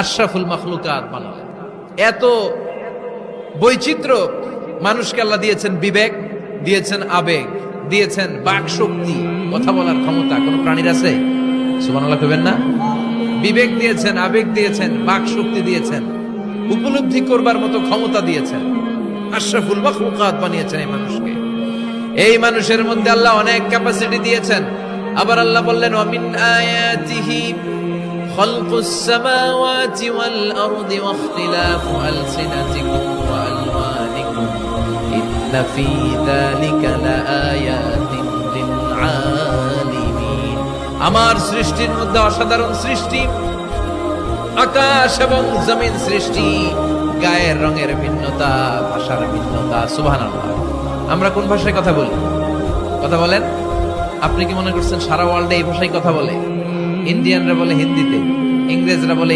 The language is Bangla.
আশরাফুল মাখলুকাত বানালেন। এত বৈচিত্র্য মানুষকে আল্লাহ দিয়েছেন, বিবেক দিয়েছেন, আবেগ দিয়েছেন, বাক শক্তি, কথা বলার ক্ষমতা। কোন প্রাণীর আছে? সুবহানাল্লাহ কইবেন না? বিবেক দিয়েছেন, আবেগ দিয়েছেন, বাক শক্তি দিয়েছেন, উপলব্ধি করবার মতো ক্ষমতা দিয়েছেন। আশরাফুল মাখলুকাত বানিয়েছেন এই মানুষকে। এই মানুষের মধ্যে আল্লাহ অনেক ক্যাপাসিটি দিয়েছেন। আবার আল্লাহ বললেন, ওয়া মিন আয়াতিহি খালকুস সামাওয়াতি ওয়াল আরদি ওয়া ইখতিলাফু আলসিনাতিকুম ওয়া আলওয়ানিকুম ইন্না ফী যালিকা লাআয়াতিন লিল আলিমিন। আমার সৃষ্টির মধ্যে অসাধারণ সৃষ্টি, আকাশ এবং জমিন সৃষ্টি, গায়ের রঙের ভিন্নতা, ভাষার ভিন্নতা। সুবহানাল্লাহ। আমরা কোন ভাষায় কথা বলি? কথা বলেন? আপনি কি মনে করছেন সারা ওয়ার্ল্ডে এই ভাষায় কথা বলে? ইন্ডিয়ানরা বলে হিন্দিতে, ইংরেজরা বলে